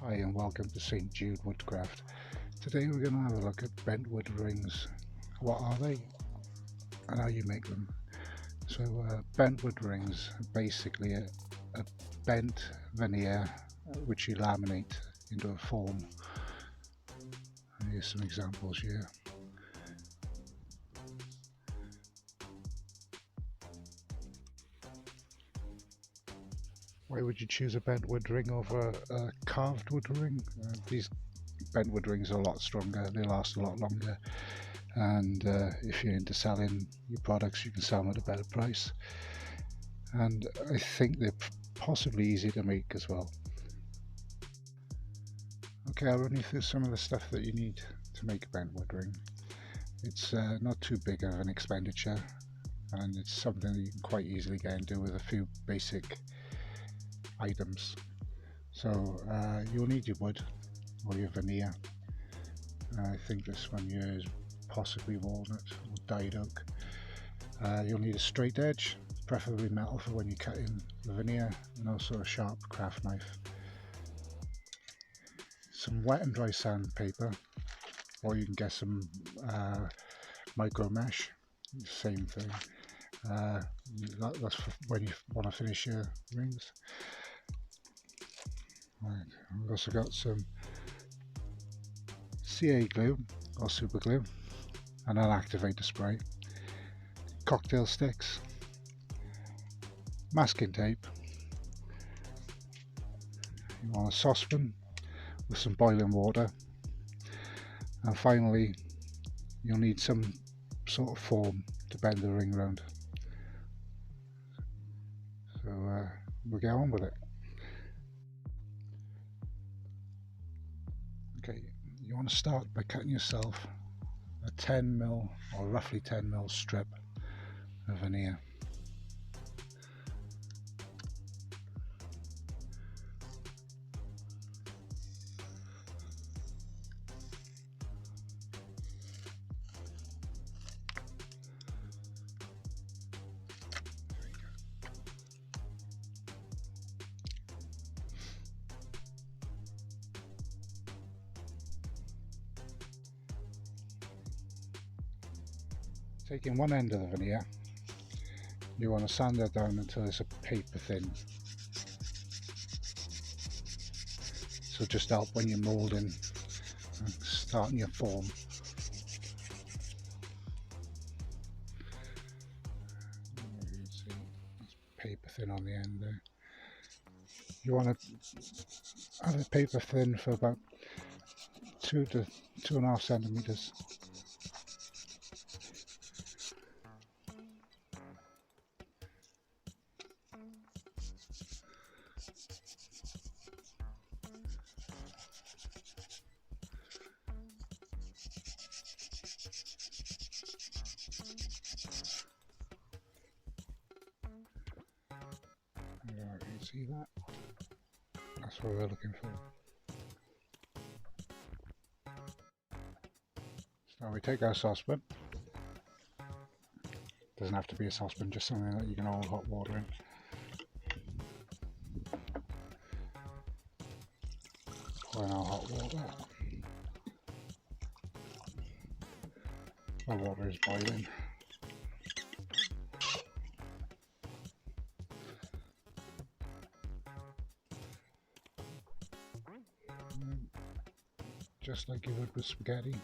Hi and welcome to St. Jude Woodcraft. Today we're going to have a look at Bentwood rings. What are they and how you make them? So Bentwood rings are basically a bent veneer which you laminate into a form. Here's some examples here. Why would you choose a bentwood ring over a carved wood ring? These bentwood rings are a lot stronger, they last a lot longer, and if you're into selling your products you can sell them at a better price, and I think they're possibly easier to make as well. Okay, I'll run you through some of the stuff that you need to make a bentwood ring. It's not too big of an expenditure, and it's something that you can quite easily get into with a few basic items. So you'll need your wood or your veneer. I think this one here is possibly walnut or dyed oak. You'll need a straight edge, preferably metal for when you cut in the veneer, and also a sharp craft knife. Some wet and dry sandpaper, or you can get some micro mesh, same thing. That's for when you want to finish your rings. Right, I've also got some CA glue or super glue and an activator spray, cocktail sticks, masking tape. You want a saucepan with some boiling water, and finally you'll need some sort of form to bend the ring round. So we'll get on with it. Okay, you want to start by cutting yourself a 10mm or roughly 10mm strip of veneer. Taking one end of the veneer, you want to sand that down until it's a paper thin. So just help when you're moulding and starting your form. You can see it's paper thin on the end there. You want to have it paper thin for about 2 to 2.5 centimeters. You can see that? That's what we're looking for. So we take our saucepan. Doesn't have to be a saucepan, just something that you can hold hot water in. Pour in our hot water. Our water is boiling. Just like you would with spaghetti.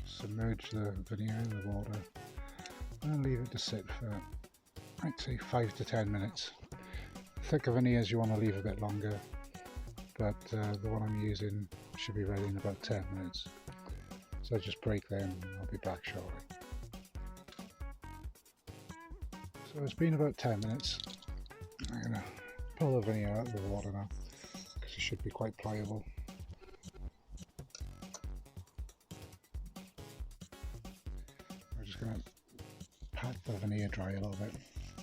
Submerge the veneer in the water and leave it to sit for, I'd say, 5 to 10 minutes. Thicker veneers you want to leave a bit longer, but the one I'm using should be ready in about 10 minutes. So just break them and I'll be back shortly. So it's been about 10 minutes. I'm going to pull the veneer out of the water now because it should be quite pliable. I'm just going to pat the veneer dry a little bit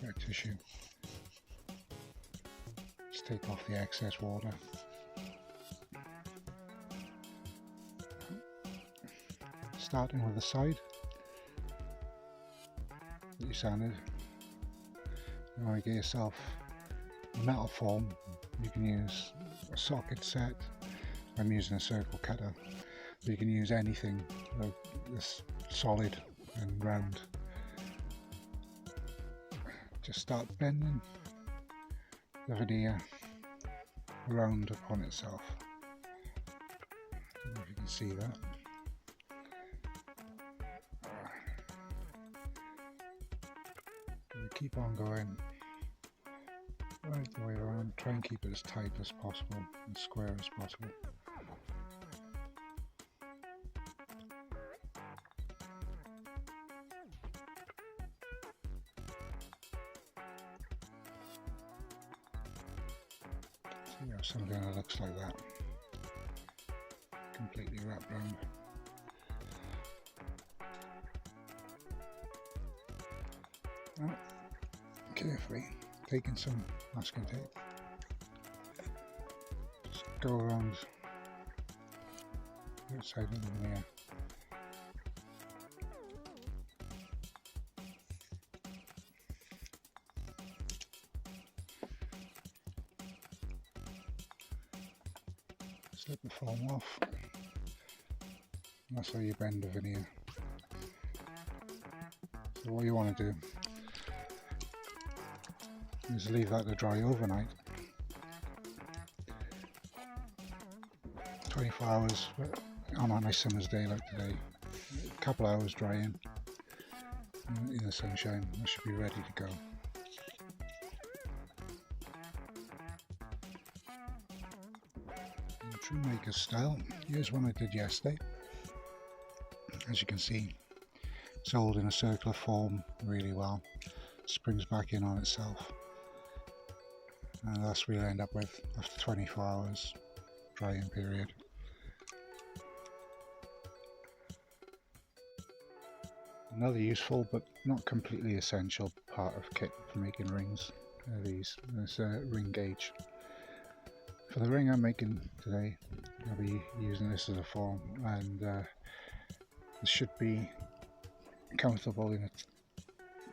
with tissue. Just take off the excess water. Starting with the side that you sanded, You want to get yourself a metal form. You can use a socket set. I'm using a circle cutter. But you can use anything that's solid and round. Just start bending the veneer around upon itself. I don't know if you can see that. We keep on going right the way around. Try and keep it as tight as possible and square as possible. So you have something that looks like that, completely wrapped around. Now, carefully taking some masking tape, just go around the outside of the veneer. Slip the foam off, and that's how you bend the veneer. So what you want to do is leave that to dry overnight, 24 hours on a nice summer's day like today, a couple hours drying in the sunshine. That should be ready to go. True maker style. Here's one I did yesterday. As you can see, it's held in a circular form really well, springs back in on itself, and that's what we'll end up with after 24 hours drying period. Another useful but not completely essential part of kit for making rings are these. This ring gauge. For the ring I'm making today, I'll be using this as a form, and this should be comfortable in a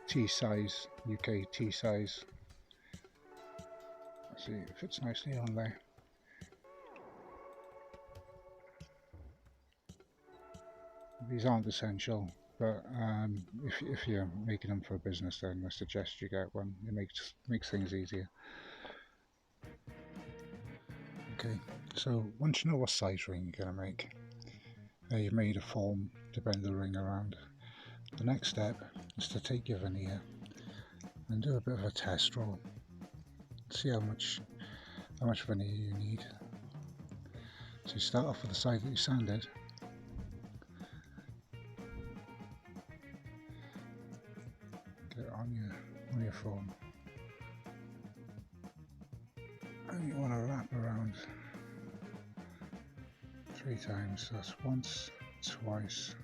T size, UK T size. Let's see, it fits nicely on there. These aren't essential, but if you're making them for a business, then I suggest you get one. It makes things easier. Okay, so once you know what size ring you're going to make, you've made a form to bend the ring around. The next step is to take your veneer and do a bit of a test roll. See how much veneer you need. So you start off with the side that you sanded. Get it on your form. And you want to wrap around 3 times. So that's once, twice,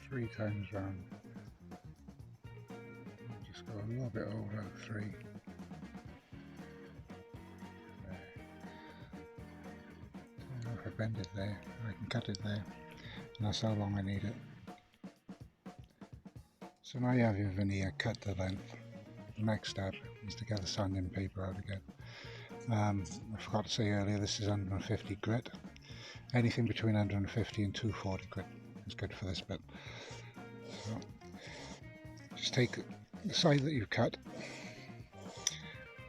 3 times round. Just go a little bit over 3. There. If I bend it there, I can cut it there, and that's how long I need it. So now you have your veneer cut to length. The next step is to get the sanding paper out again. I forgot to say earlier, this is 150 grit. Anything between 150 and 240 grit is good for this bit. So just take the side that you've cut,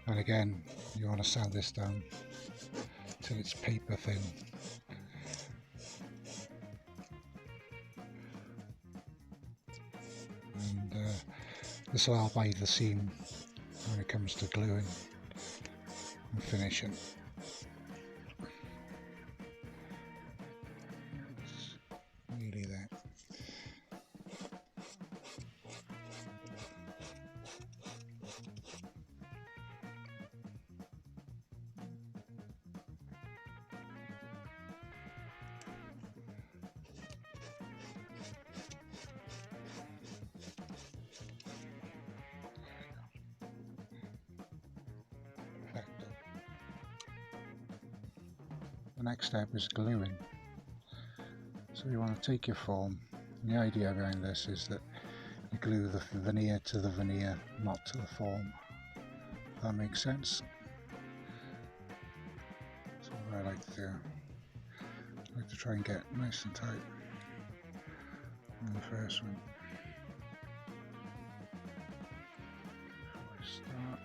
and again you want to sand this down till it's paper thin. And this will help aid the seam when it comes to gluing and finishing. It's nearly there. The next step is gluing. So you want to take your form And the idea behind this is that you glue the veneer to the veneer, not to the form. That makes sense. So what I like to do, I like to try and get nice and tight on the first one. Before I start.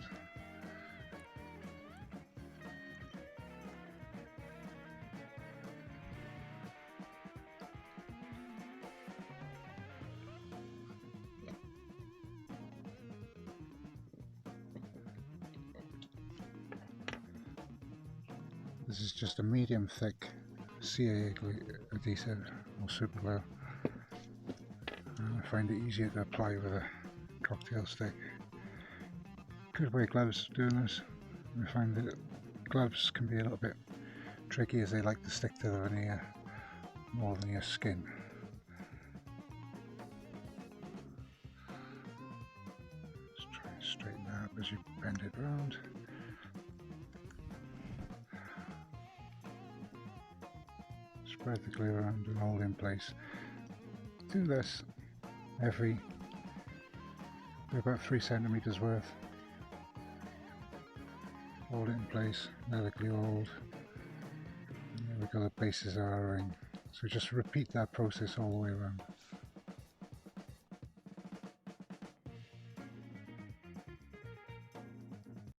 This is just a medium thick CA adhesive or super glue, and I find it easier to apply with a cocktail stick. Could wear gloves doing this. I find that gloves can be a little bit tricky as they like to stick to the veneer more than your skin. Just try and straighten that up as you bend it round. Spread the glue around and hold in place. Do this every about 3 centimeters worth. Hold it in place, let the glue hold. And there we go, the bases are our ring. So just repeat that process all the way around.